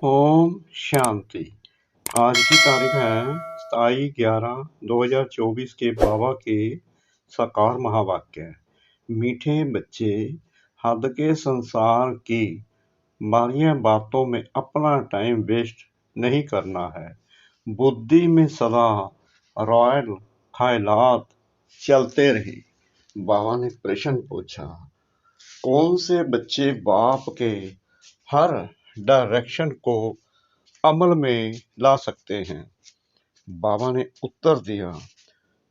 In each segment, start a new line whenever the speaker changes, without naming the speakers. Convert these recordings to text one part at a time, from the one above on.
ओम शांति। आज की तारीख है 27/11/2024 के बाबा के साकार महावाक्य। मीठे बच्चे, हद के संसार की बारियां बातों में अपना टाइम वेस्ट नहीं करना है। बुद्धि में सदा रॉयल ख्यालात चलते रहे। बाबा ने प्रश्न पूछा, कौन से बच्चे बाप के हर डायरेक्शन को अमल में ला सकते हैं? बाबा ने उत्तर दिया,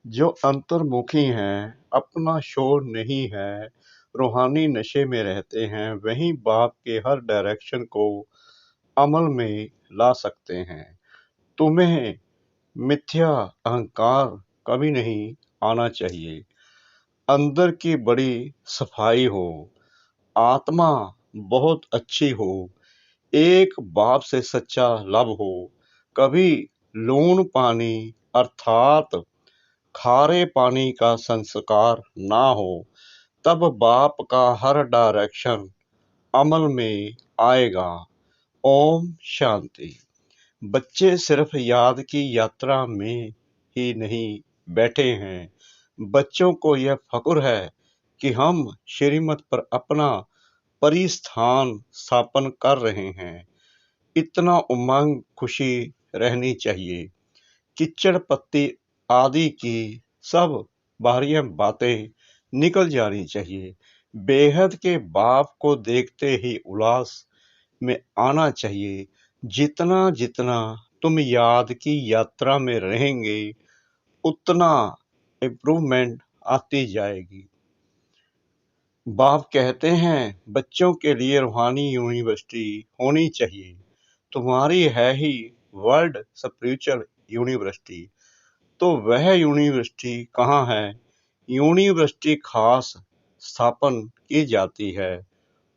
जो अंतर्मुखी हैं, अपना शोर नहीं है, रूहानी नशे में रहते हैं, वही बाप के हर डायरेक्शन को अमल में ला सकते हैं। तुम्हें मिथ्या अहंकार कभी नहीं आना चाहिए। अंदर की बड़ी सफाई हो, आत्मा बहुत अच्छी हो, एक बाप से सच्चा लव हो, कभी लून पानी अर्थात खारे पानी का संस्कार ना हो, तब बाप का हर डायरेक्शन अमल में आएगा। ओम शांति। बच्चे सिर्फ याद की यात्रा में ही नहीं बैठे हैं। बच्चों को यह फक्र है कि हम श्रीमत पर अपना परिस्थान स्थापन कर रहे हैं। इतना उमंग खुशी रहनी चाहिए। किच्चड़ पत्ती आदि की सब बाहरी बातें निकल जानी चाहिए। बेहद के बाप को देखते ही उल्लास में आना चाहिए। जितना जितना तुम याद की यात्रा में रहेंगे, उतना इम्प्रूवमेंट आती जाएगी। बाप कहते हैं, बच्चों के लिए रूहानी यूनिवर्सिटी होनी चाहिए। तुम्हारी है ही वर्ल्ड स्पिरिचुअल यूनिवर्सिटी, तो वह यूनिवर्सिटी कहाँ है? यूनिवर्सिटी खास स्थापन की जाती है,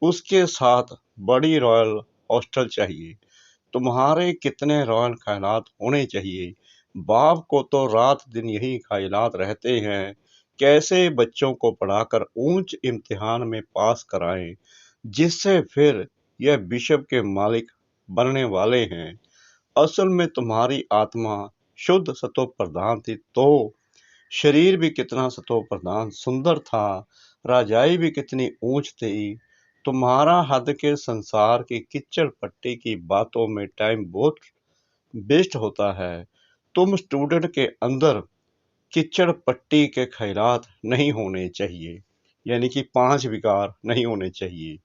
उसके साथ बड़ी रॉयल हॉस्टल चाहिए। तुम्हारे कितने रॉयल ख्यालात होने चाहिए? बाप को तो रात दिन यही ख्यालात रहते हैं, कैसे बच्चों को पढ़ाकर ऊंच इम्तिहान में पास कराएं, जिससे फिर यह विश्व के मालिक बनने वाले हैं। असल में तुम्हारी आत्मा शुद्ध सतो प्रधान थी, तो शरीर भी कितना सतो प्रधान सुंदर था, राजाई भी कितनी ऊंच थी। तुम्हारा हद के संसार की किच्चड़ पट्टी की बातों में टाइम बहुत वेस्ट होता है। तुम स्टूडेंट के अंदर किच्चड़ पट्टी के ख्यालात नहीं होने चाहिए, यानी कि 5 विकार नहीं होने चाहिए।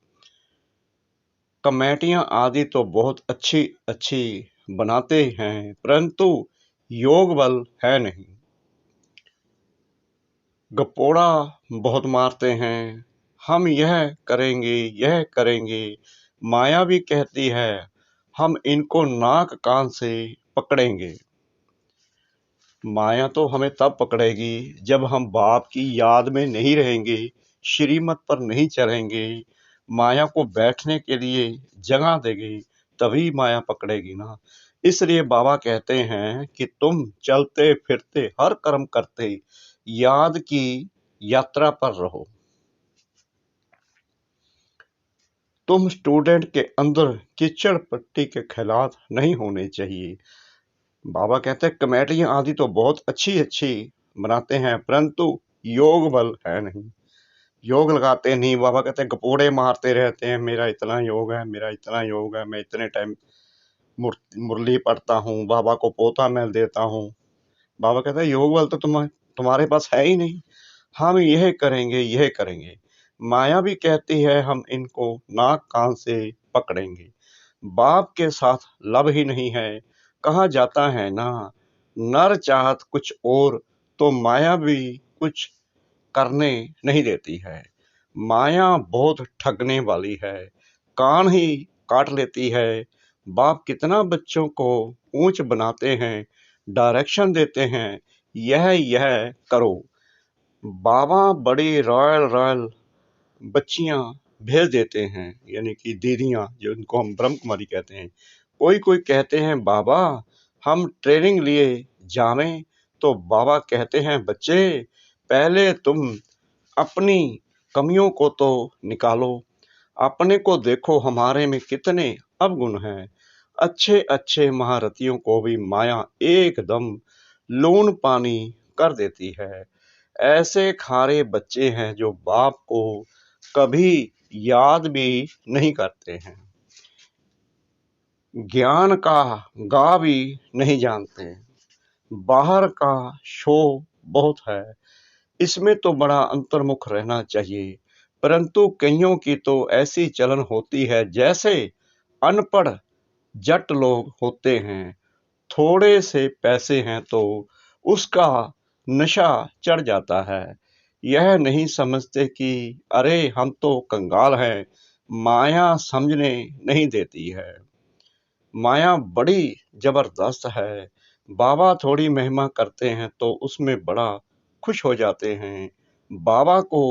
कमेटियां आदि तो बहुत अच्छी अच्छी बनाते हैं, परंतु योग बल है नहीं। गपोड़ा बहुत मारते हैं, हम यह करेंगे। माया भी कहती है, हम इनको नाक कान से पकड़ेंगे। माया तो हमें तब पकड़ेगी जब हम बाप की याद में नहीं रहेंगे, श्रीमत पर नहीं चलेंगे, माया को बैठने के लिए जगह देगी, तभी माया पकड़ेगी ना। इसलिए बाबा कहते हैं कि तुम चलते फिरते हर कर्म करते याद की यात्रा पर रहो। तुम स्टूडेंट के अंदर किच्चड़ पट्टी के ख्यालात नहीं होने चाहिए। बाबा कहते हैं, कमेटियां आदि तो बहुत अच्छी अच्छी बनाते हैं, परंतु योग बल है नहीं, योग लगाते नहीं। बाबा कहते हैं, गपोड़े मारते रहते हैं, मेरा इतना योग है, मेरा इतना योग है, मैं इतने टाइम मुरली पढ़ता हूँ, बाबा को पोता मैं देता हूँ। बाबा कहते हैं, योग बल तो तुम्हारे पास है ही नहीं। हम यह करेंगे। माया भी कहती है, हम इनको नाक कान से पकड़ेंगे। बाप के साथ लब ही नहीं है। कहा जाता है ना, नर चाहत कुछ और तो माया भी कुछ करने नहीं देती है। माया बहुत ठगने वाली है, कान ही काट लेती है। बाप कितना बच्चों को ऊंच बनाते हैं, डायरेक्शन देते हैं, यह करो। बाबा बड़ी रॉयल बच्चियां भेज देते हैं, यानी कि दीदियां, जो इनको हम ब्रह्म कुमारी कहते हैं। कोई कहते हैं, बाबा हम ट्रेनिंग लिए जावें, तो बाबा कहते हैं, बच्चे पहले तुम अपनी कमियों को तो निकालो, अपने को देखो, हमारे में कितने अवगुण हैं। अच्छे अच्छे महारथियों को भी माया एकदम लून पानी कर देती है। ऐसे खारे बच्चे हैं जो बाप को कभी याद भी नहीं करते हैं, ज्ञान का गा भी नहीं जानते। बाहर का शो बहुत है, इसमें तो बड़ा अंतर्मुख रहना चाहिए, परंतु कईयों की तो ऐसी चलन होती है जैसे अनपढ़ जट लोग होते हैं। थोड़े से पैसे हैं तो उसका नशा चढ़ जाता है। यह नहीं समझते कि अरे हम तो कंगाल हैं, माया समझने नहीं देती है। माया बड़ी जबरदस्त है। बाबा थोड़ी महिमा करते हैं तो उसमें बड़ा खुश हो जाते हैं। बाबा को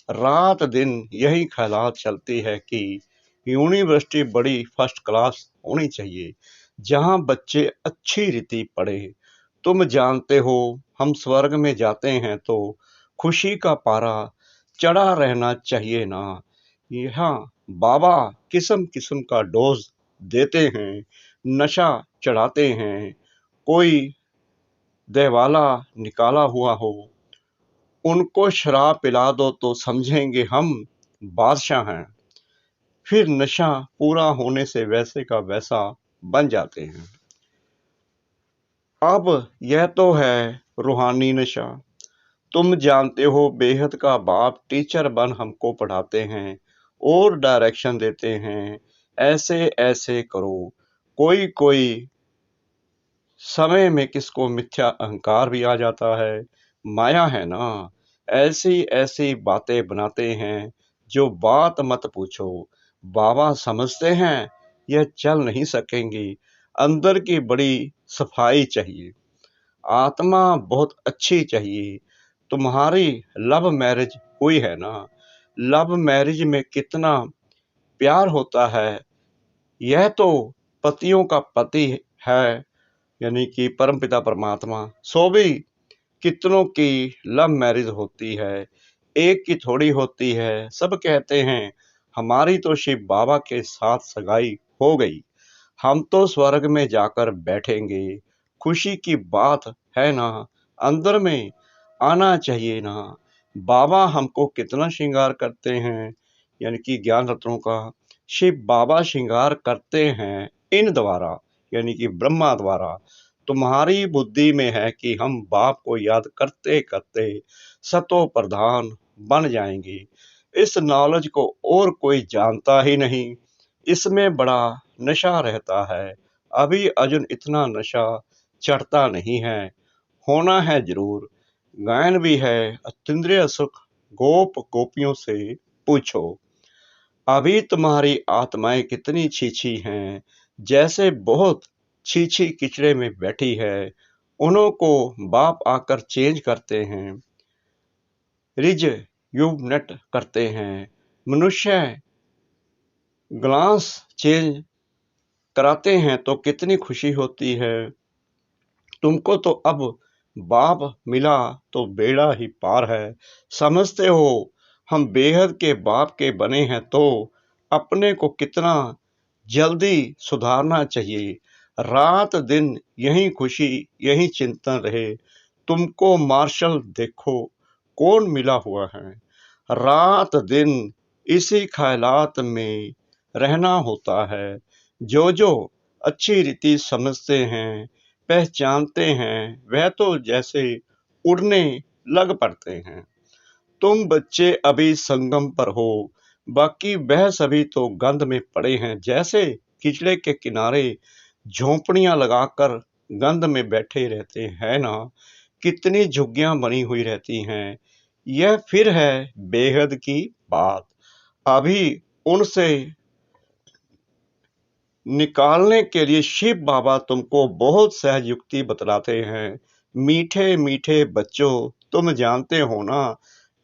रात दिन यही ख्यालात चलती है कि यूनिवर्सिटी बड़ी फर्स्ट क्लास होनी चाहिए, जहां बच्चे अच्छी रीति पढ़े। तुम जानते हो, हम स्वर्ग में जाते हैं तो खुशी का पारा चढ़ा रहना चाहिए ना। यहाँ बाबा किस्म किस्म का डोज देते हैं, नशा चढ़ाते हैं। कोई देवाला निकाला हुआ हो, उनको शराब पिला दो तो समझेंगे हम बादशाह हैं। फिर नशा पूरा होने से वैसे का वैसा बन जाते हैं। अब यह तो है रूहानी नशा। तुम जानते हो, बेहद का बाप टीचर बन हमको पढ़ाते हैं और डायरेक्शन देते हैं, ऐसे ऐसे करो। कोई कोई समय में किसको मिथ्या अहंकार भी आ जाता है। माया है ना, ऐसी ऐसी बातें बनाते हैं जो बात मत पूछो। बाबा समझते हैं यह चल नहीं सकेंगी, अंदर की बड़ी सफाई चाहिए, आत्मा बहुत अच्छी चाहिए। तुम्हारी लव मैरिज हुई है ना, लव मैरिज में कितना प्यार होता है। यह तो पतियों का पति है, यानी कि परमपिता परमात्मा। सो भी कितनों की लव मैरिज होती है, एक की थोड़ी होती है। सब कहते हैं हमारी तो शिव बाबा के साथ सगाई हो गई, हम तो स्वर्ग में जाकर बैठेंगे। खुशी की बात है ना, अंदर में आना चाहिए ना। बाबा हमको कितना श्रृंगार करते हैं, यानी कि ज्ञान रत्नों का शिव बाबा श्रृंगार करते हैं इन द्वारा, यानी कि ब्रह्मा द्वारा। तुम्हारी बुद्धि में है कि हम बाप को याद करते करते सतो प्रधान बन जाएंगे। इस नॉलेज को और कोई जानता ही नहीं, इसमें बड़ा नशा रहता है। अभी अर्जुन इतना नशा चढ़ता नहीं है, होना है जरूर। गायन भी है, अतीन्द्रिय सुख गोप गोपियों से पूछो। अभी तुम्हारी आत्माएं कितनी छीछी हैं, जैसे बहुत छीछी किचड़े में बैठी है। उन्हों को बाप आकर चेंज करते हैं, रिज युवनेट करते हैं। मनुष्य ग्लास चेंज कराते हैं तो कितनी खुशी होती है। तुमको तो अब बाप मिला तो बेड़ा ही पार है। समझते हो हम बेहद के बाप के बने हैं तो अपने को कितना जल्दी सुधारना चाहिए। रात दिन यही खुशी यही चिंतन रहे। तुमको मार्शल देखो कौन मिला हुआ है, रात दिन इसी ख्यालात में रहना होता है। जो जो अच्छी रीति समझते हैं पहचानते हैं, वह तो जैसे उड़ने लग पड़ते हैं। तुम बच्चे अभी संगम पर हो, बाकी वह सभी तो गंध में पड़े हैं। जैसे किचड़े के किनारे झोंपड़ियां लगाकर गंध में बैठे रहते हैं ना, कितनी झुग्गियां बनी हुई रहती हैं। यह फिर है बेहद की बात। अभी उनसे निकालने के लिए शिव बाबा तुमको बहुत सहज युक्ति बतलाते हैं। मीठे मीठे बच्चों, तुम जानते हो ना,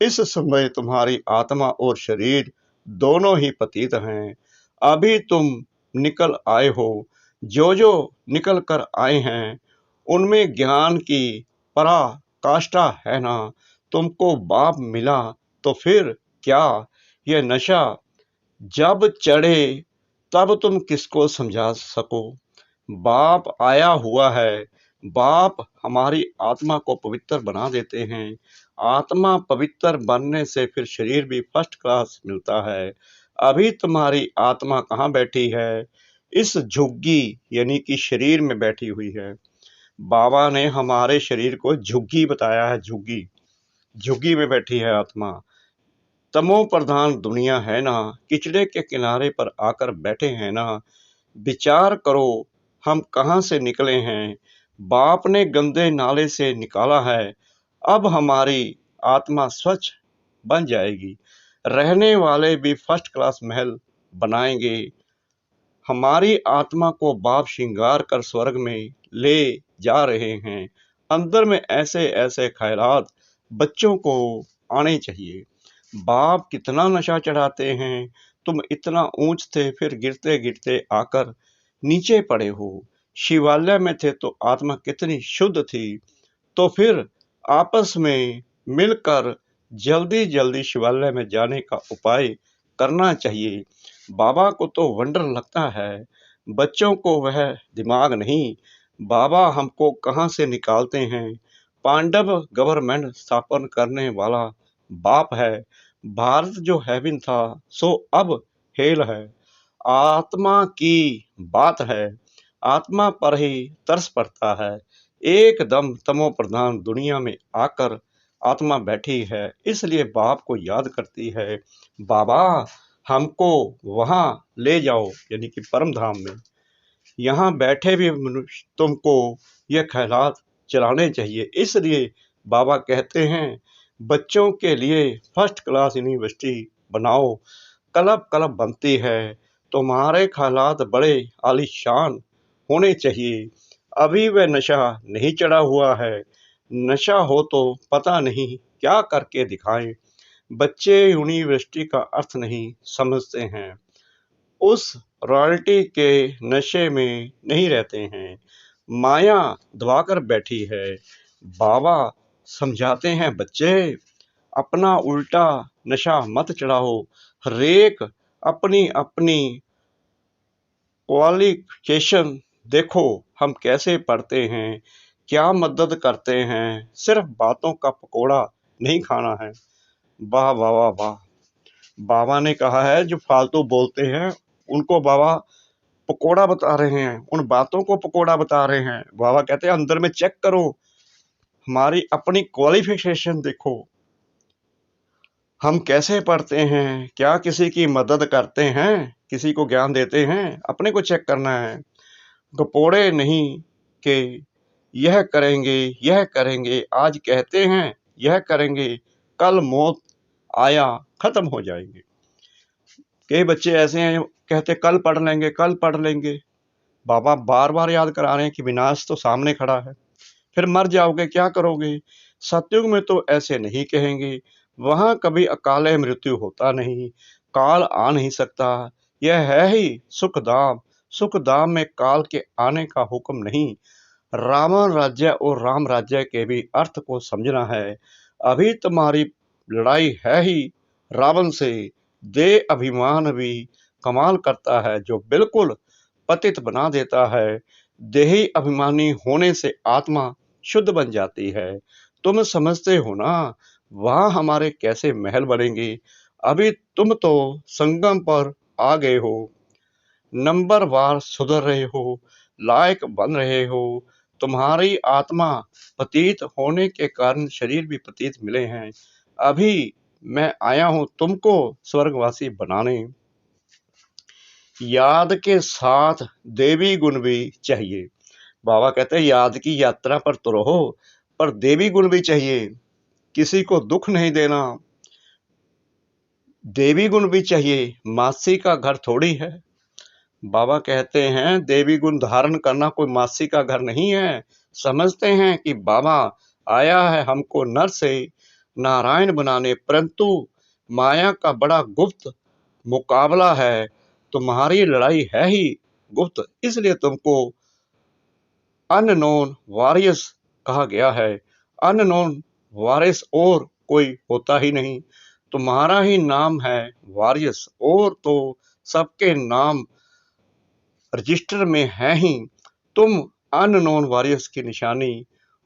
इस समय तुम्हारी आत्मा और शरीर दोनों ही पतित हैं। अभी तुम निकल आए हो, जो जो निकल कर आए हैं उनमें ज्ञान की पराकाष्ठा है ना। तुमको बाप मिला तो फिर क्या, यह नशा जब चढ़े तब तुम किसको समझा सको। बाप आया हुआ है। बाप हमारी आत्मा को पवित्र बना देते हैं। आत्मा पवित्र बनने से फिर शरीर भी फर्स्ट क्लास मिलता है। अभी तुम्हारी आत्मा कहाँ बैठी है? इस झुग्गी यानी कि शरीर में बैठी हुई है। बाबा ने हमारे शरीर को झुग्गी बताया है। झुग्गी झुग्गी में बैठी है आत्मा। तमो प्रधान दुनिया है ना, किचड़े के किनारे पर आकर बैठे हैं ना। विचार करो हम कहाँ से निकले हैं। बाप ने गंदे नाले से निकाला है। अब हमारी आत्मा स्वच्छ बन जाएगी। रहने वाले भी फर्स्ट क्लास महल बनाएंगे। हमारी आत्मा को बाप श्रृंगार कर स्वर्ग में ले जा रहे हैं। अंदर में ऐसे ऐसे ख्यालात बच्चों को आने चाहिए। बाप कितना नशा चढ़ाते हैं। तुम इतना ऊंच थे, फिर गिरते गिरते आकर नीचे पड़े हो। शिवालय में थे तो आत्मा कितनी शुद्ध थी। तो फिर आपस में मिलकर जल्दी जल्दी शिवालय में जाने का उपाय करना चाहिए। बाबा को तो वंडर लगता है, बच्चों को वह दिमाग नहीं। बाबा हमको कहाँ से निकालते हैं। पांडव गवर्नमेंट स्थापन करने वाला बाप है। भारत जो हेवन था सो अब हेल है। आत्मा की बात है। आत्मा पर ही तरस पड़ता है। एकदम तमो प्रधान दुनिया में आकर आत्मा बैठी है, इसलिए बाप को याद करती है। बाबा हमको वहां ले जाओ यानी कि परम धाम में। यहाँ बैठे भी मनुष्य तुमको ये ख्यालात चलाने चाहिए। इसलिए बाबा कहते हैं बच्चों के लिए फर्स्ट क्लास यूनिवर्सिटी बनाओ। क्लब क्लब बनती है। तुम्हारे ख्यालात बड़े आलीशान होने चाहिए। अभी वह नशा नहीं चढ़ा हुआ है। नशा हो तो पता नहीं क्या करके दिखाएं। बच्चे यूनिवर्सिटी का अर्थ नहीं समझते हैं। उस रॉयल्टी के नशे में नहीं रहते हैं। माया दबाकर बैठी है। बाबा समझाते हैं बच्चे अपना उल्टा नशा मत चढ़ाओ। हरेक अपनी अपनी क्वालिफिकेशन देखो। हम कैसे पढ़ते हैं, क्या मदद करते हैं। सिर्फ बातों का पकोड़ा नहीं खाना है। वाह वाह वाह वाह। बाबा ने कहा है जो फालतू बोलते हैं उनको बाबा पकोड़ा बता रहे हैं, उन बातों को पकोड़ा बता रहे हैं। बाबा कहते हैं अंदर में चेक करो, हमारी अपनी क्वालिफिकेशन देखो। हम कैसे पढ़ते हैं, क्या किसी की मदद करते हैं, किसी को ज्ञान देते हैं, अपने को चेक करना है। गपोड़े नहीं कि यह करेंगे यह करेंगे, आज कहते हैं यह करेंगे, कल मौत आया खत्म हो जाएंगे। कई बच्चे ऐसे हैं कहते कल पढ़ लेंगे कल पढ़ लेंगे। बाबा बार बार याद करा रहे हैं कि विनाश तो सामने खड़ा है, फिर मर जाओगे क्या करोगे। सतयुग में तो ऐसे नहीं कहेंगे। वहां कभी अकाल मृत्यु होता नहीं, काल आ नहीं सकता। यह है ही सुखधाम। सुखधाम में काल के आने का हुक्म नहीं। रावण राज्य और राम राज्य के भी अर्थ को समझना है। अभी तुम्हारी लड़ाई है ही रावण से। दे अभिमान भी कमाल करता है जो बिल्कुल पतित बना देता है। देही अभिमानी होने से आत्मा शुद्ध बन जाती है। तुम समझते हो ना वहां हमारे कैसे महल बनेंगे। अभी तुम तो संगम पर आ गए हो, नंबर वार सुधर रहे हो, लायक बन रहे हो। तुम्हारी आत्मा पतित होने के कारण शरीर भी पतित मिले हैं। अभी मैं आया हूं तुमको स्वर्गवासी बनाने। याद के साथ देवी गुण भी चाहिए। बाबा कहते हैं याद की यात्रा पर तो रहो, पर देवी गुण भी चाहिए। किसी को दुख नहीं देना, देवी गुण भी चाहिए। मासी का घर थोड़ी है। बाबा कहते हैं देवी गुण धारण करना कोई मासी का घर नहीं है। समझते हैं कि बाबा आया है हमको नर से नारायण बनाने, परंतु माया का बड़ा गुप्त मुकाबला है। तुम्हारी लड़ाई है ही गुप्त, इसलिए तुमको अननोन वॉरियर्स कहा गया है। अननोन वॉरियर्स और कोई होता ही नहीं। तुम्हारा ही नाम है वॉरियर्स, और तो सबके नाम रजिस्टर में है ही। तुम अननोन वॉरियर्स की निशानी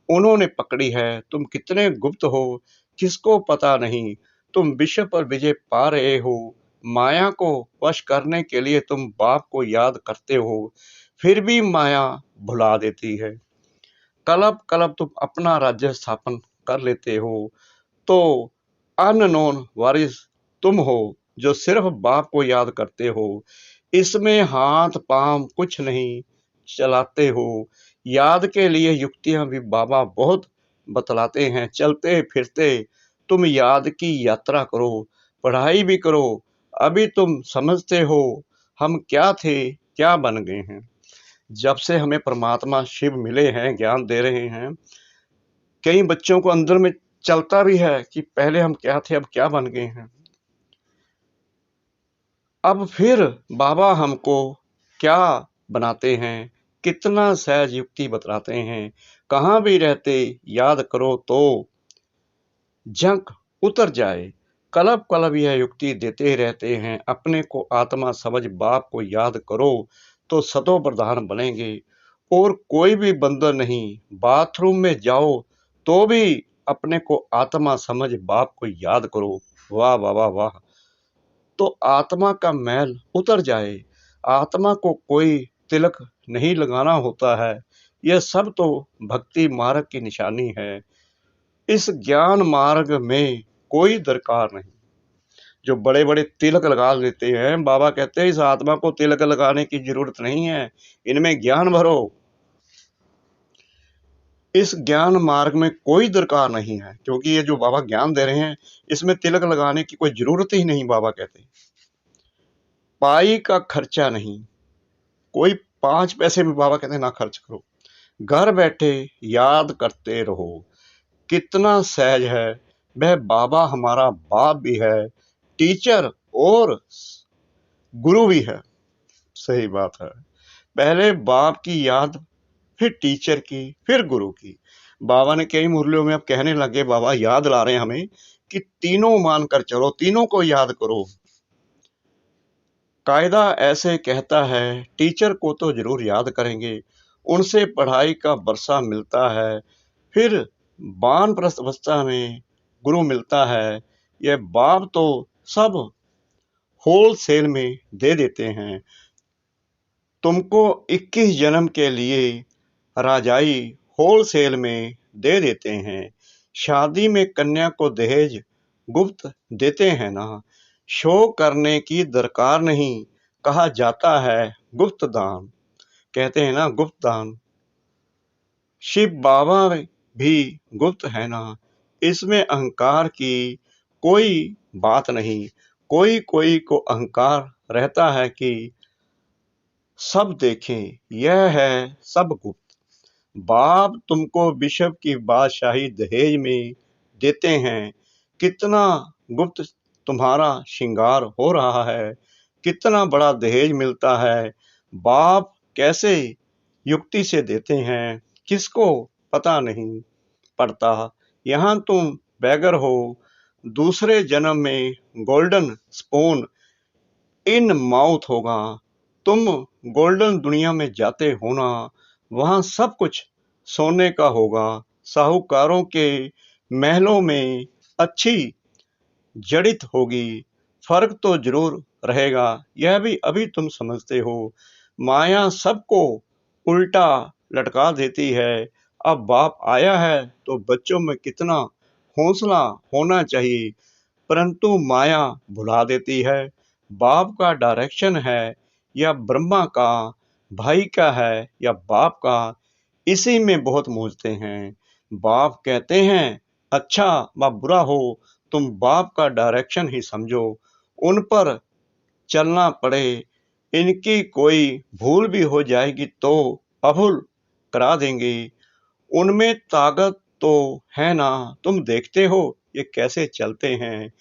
उन्होंने पकड़ी है। तुम कितने गुप्त हो किसको पता नहीं। तुम विश्व पर विजय पा रहे हो। माया को वश करने के लिए तुम बाप को याद करते हो, फिर भी माया भुला देती है। कलप कलप तुम अपना राज्य स्थापन कर लेते हो। तो अननोन वारिस तुम हो जो सिर्फ बाप को याद करते हो। इसमें हाथ पांव कुछ नहीं चलाते हो। याद के लिए युक्तियां भी बाबा बहुत बतलाते हैं। चलते फिरते तुम याद की यात्रा करो, पढ़ाई भी करो। अभी तुम समझते हो हम क्या थे क्या बन गए हैं। जब से हमें परमात्मा शिव मिले हैं, ज्ञान दे रहे हैं, कई बच्चों को अंदर में चलता भी है कि पहले हम क्या थे अब क्या बन गए हैं। अब फिर बाबा हमको क्या बनाते हैं, कितना सहज युक्ति बतलाते हैं। कहाँ भी रहते याद करो तो जंक उतर जाए। कलब कलब यह युक्ति देते रहते हैं। अपने को आत्मा समझ बाप को याद करो तो सतो प्रधान बनेंगे और कोई भी बंदर नहीं। बाथरूम में जाओ तो भी अपने को आत्मा समझ बाप को याद करो। वाह वाह वाह वाह। तो आत्मा का मैल उतर जाए। आत्मा को कोई तिलक नहीं लगाना होता है। यह सब तो भक्ति मार्ग की निशानी है। इस ज्ञान मार्ग में कोई दरकार नहीं। जो बड़े बड़े तिलक लगा देते हैं, बाबा कहते हैं इस आत्मा को तिलक लगाने की जरूरत नहीं है, इनमें ज्ञान भरो। इस ज्ञान मार्ग में कोई दरकार नहीं है, क्योंकि ये जो बाबा ज्ञान दे रहे हैं इसमें तिलक लगाने की कोई जरूरत ही नहीं। बाबा कहते हैं पाई का खर्चा नहीं, कोई 5 पैसे भी बाबा कहते हैं ना खर्च करो। घर बैठे याद करते रहो। कितना सहज है। वह बाबा हमारा बाप भी है, टीचर और गुरु भी है। सही बात है। पहले बाप की याद, फिर टीचर की, फिर गुरु की। बाबा ने कई मुरलियों में अब कहने लगे, बाबा याद ला रहे हैं हमें कि तीनों मानकर चलो, तीनों को याद करो। कायदा ऐसे कहता है टीचर को तो जरूर याद करेंगे, उनसे पढ़ाई का बरसा मिलता है। फिर वानप्रस्थ अवस्था में गुरु मिलता है। यह बाप तो सब होल सेल में दे देते हैं। तुमको 21 जन्म के लिए राजाई होल सेल में दे देते हैं। शादी में कन्या को दहेज गुप्त देते हैं ना। शो करने की दरकार नहीं, कहा जाता है गुप्त दान। कहते हैं ना गुप्त दान। शिव बाबा भी गुप्त है ना। इसमें अहंकार की कोई बात नहीं। कोई कोई को अहंकार रहता है कि सब देखें, यह है सब गुप्त। बाप तुमको विश्व की बादशाही दहेज में देते हैं। कितना गुप्त तुम्हारा श्रृंगार हो रहा है, कितना बड़ा दहेज मिलता है। बाप कैसे युक्ति से देते हैं, किसको पता नहीं पड़ता। यहाँ तुम बैगर हो, दूसरे जन्म में गोल्डन स्पून इन माउथ होगा। तुम गोल्डन दुनिया में जाते हो ना, वहां सब कुछ सोने का होगा। साहूकारों के महलों में अच्छी जड़ित होगी। फर्क तो जरूर रहेगा, यह भी अभी तुम समझते हो। माया सबको उल्टा लटका देती है। अब बाप आया है तो बच्चों में कितना हौसला होना चाहिए, परंतु माया भुला देती है। बाप का डायरेक्शन है या ब्रह्मा का, भाई का है या बाप का, इसी में बहुत मूझते हैं। बाप कहते हैं अच्छा व बुरा हो, तुम बाप का डायरेक्शन ही समझो, उन पर चलना पड़े। इनकी कोई भूल भी हो जाएगी तो अभूल करा देंगे। उनमें ताकत तो है ना, तुम देखते हो ये कैसे चलते हैं।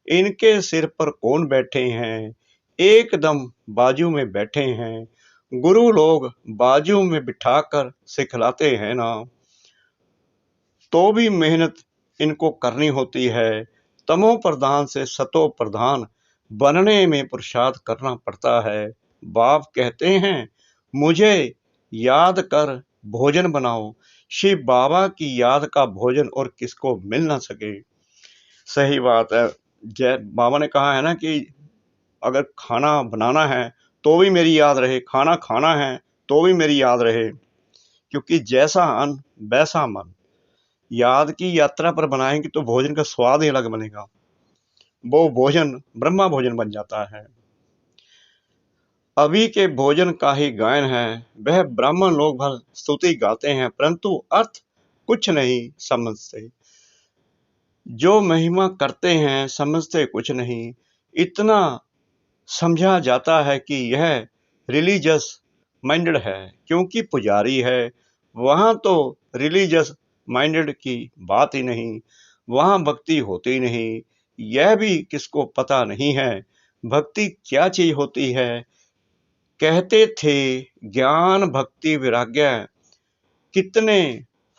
इनके सिर पर कौन बैठे हैं, एकदम बाजू में बैठे हैं। गुरु लोग बाजू में बिठाकर सिखलाते हैं ना, तो भी मेहनत इनको करनी होती है। तमो प्रधान से सतो प्रधान बनने में पुरुषार्थ करना पड़ता है। बाप कहते हैं मुझे याद कर भोजन बनाओ। शिव बाबा की याद का भोजन और किसको मिल ना सके। सही बात है। जय बाबा ने कहा है ना कि अगर खाना बनाना है तो भी मेरी याद रहे, खाना खाना है तो भी मेरी याद रहे, क्योंकि जैसा अन्न वैसा मन। याद की यात्रा पर बनाएंगे तो भोजन का स्वाद ही अलग बनेगा, वो भोजन ब्रह्मा भोजन बन जाता है। अभी के भोजन का ही गायन है, वह ब्राह्मण लोग भर स्तुति गाते हैं परंतु अर्थ कुछ नहीं समझते। जो महिमा करते हैं समझते कुछ नहीं। इतना समझा जाता है कि यह रिलीजियस माइंडेड है, क्योंकि पुजारी है। वहाँ तो रिलीजियस माइंडेड की बात ही नहीं, वहाँ भक्ति होती नहीं। यह भी किसको पता नहीं है भक्ति क्या चीज होती है। कहते थे ज्ञान भक्ति वैराग्य कितने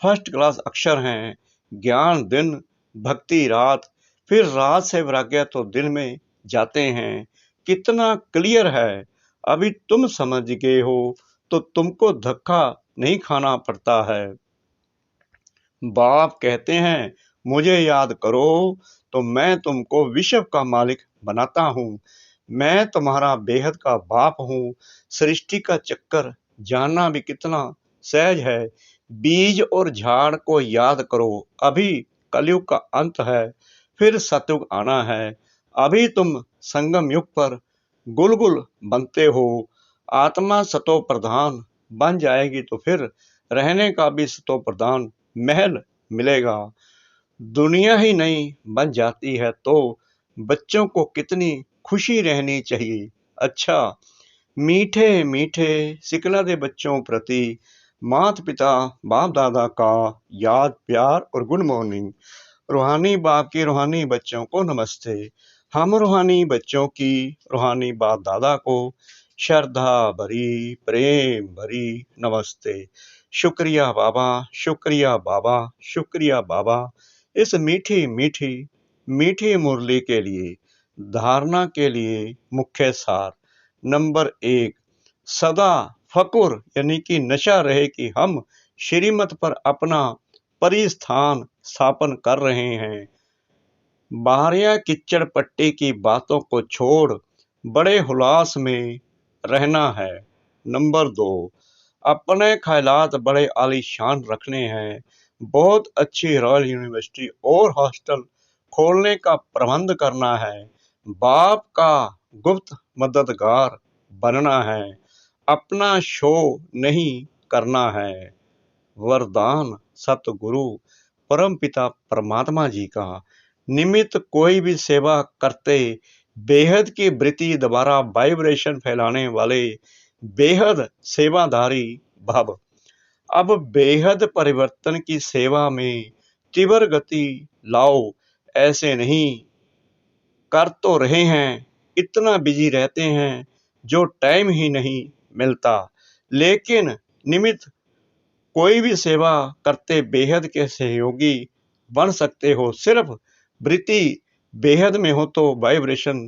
फर्स्ट क्लास अक्षर हैं। ज्ञान दिन, भक्ति रात, फिर रात से वैराग्य तो दिन में जाते हैं। कितना क्लियर है। अभी तुम समझ गए हो तो तुमको धक्का नहीं खाना पड़ता है। बाप कहते हैं मुझे याद करो तो मैं तुमको विश्व का मालिक बनाता हूँ। मैं तुम्हारा बेहद का बाप हूँ। सृष्टि का चक्कर जानना भी कितना सहज है। बीज और झाड़ को याद करो, अभी कलयुग का अंत है, फिर सतयुग आना है। अभी तुम संगम युग पर गुलगुल बनते हो। आत्मा सतो प्रधान बन जाएगी तो फिर रहने का भी सतो प्रधान महल मिलेगा। दुनिया ही नहीं बन जाती है तो बच्चों को कितनी खुशी रहनी चाहिए। अच्छा, मीठे मीठे सिकला दे बच्चों प्रति माता पिता बाप दादा का याद प्यार और गुड मॉर्निंग। रूहानी बाप की रूहानी बच्चों को नमस्ते। हम रूहानी बच्चों की रूहानी बाप दादा को श्रद्धा भरी प्रेम भरी नमस्ते। शुक्रिया बाबा, शुक्रिया बाबा, शुक्रिया बाबा, इस मीठी मीठी मीठी मुरली के लिए। धारणा के लिए मुख्य सार नंबर 1, सदा फकुर यानी कि नशा रहे कि हम श्रीमत पर अपना परिस्थान स्थापन कर रहे हैं। बाहरिया किच्चड़ पट्टी की बातों को छोड़ बड़े हुलास में रहना है। नंबर 2, अपने ख्यालात बड़े आलीशान रखने हैं। बहुत अच्छी रॉयल यूनिवर्सिटी और हॉस्टल खोलने का प्रबंध करना है। बाप का गुप्त मददगार बनना है। अपना शो नहीं करना है। वरदान सतगुरु परम पिता परमात्मा जी का। निमित्त कोई भी सेवा करते बेहद की वृत्ति द्वारा वाइब्रेशन फैलाने वाले बेहद सेवाधारी भव। अब बेहद परिवर्तन की सेवा में तीव्र गति लाओ। ऐसे नहीं कर तो रहे हैं, इतना बिजी रहते हैं जो टाइम ही नहीं मिलता। लेकिन निमित्त कोई भी सेवा करते बेहद के सहयोगी बन सकते हो। सिर्फ वृत्ति बेहद में हो तो वाइब्रेशन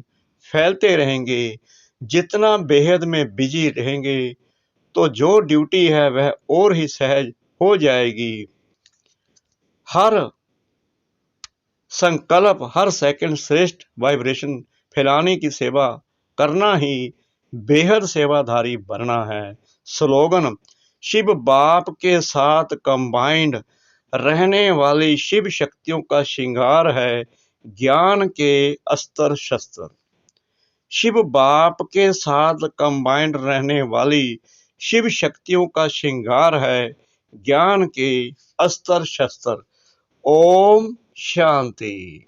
फैलते रहेंगे। जितना बेहद में बिजी रहेंगे तो जो ड्यूटी है वह और ही सहज हो जाएगी। हर संकल्प हर सेकंड श्रेष्ठ वाइब्रेशन फैलाने की सेवा करना ही बेहद सेवाधारी बनना है। स्लोगन शिव बाप के साथ कंबाइंड रहने वाली शिव शक्तियों का श्रृंगार है ज्ञान के अस्त्र शस्त्र। शिव बाप के साथ कंबाइंड रहने वाली शिव शक्तियों का श्रृंगार है ज्ञान के अस्त्र शस्त्र। ओम शांति।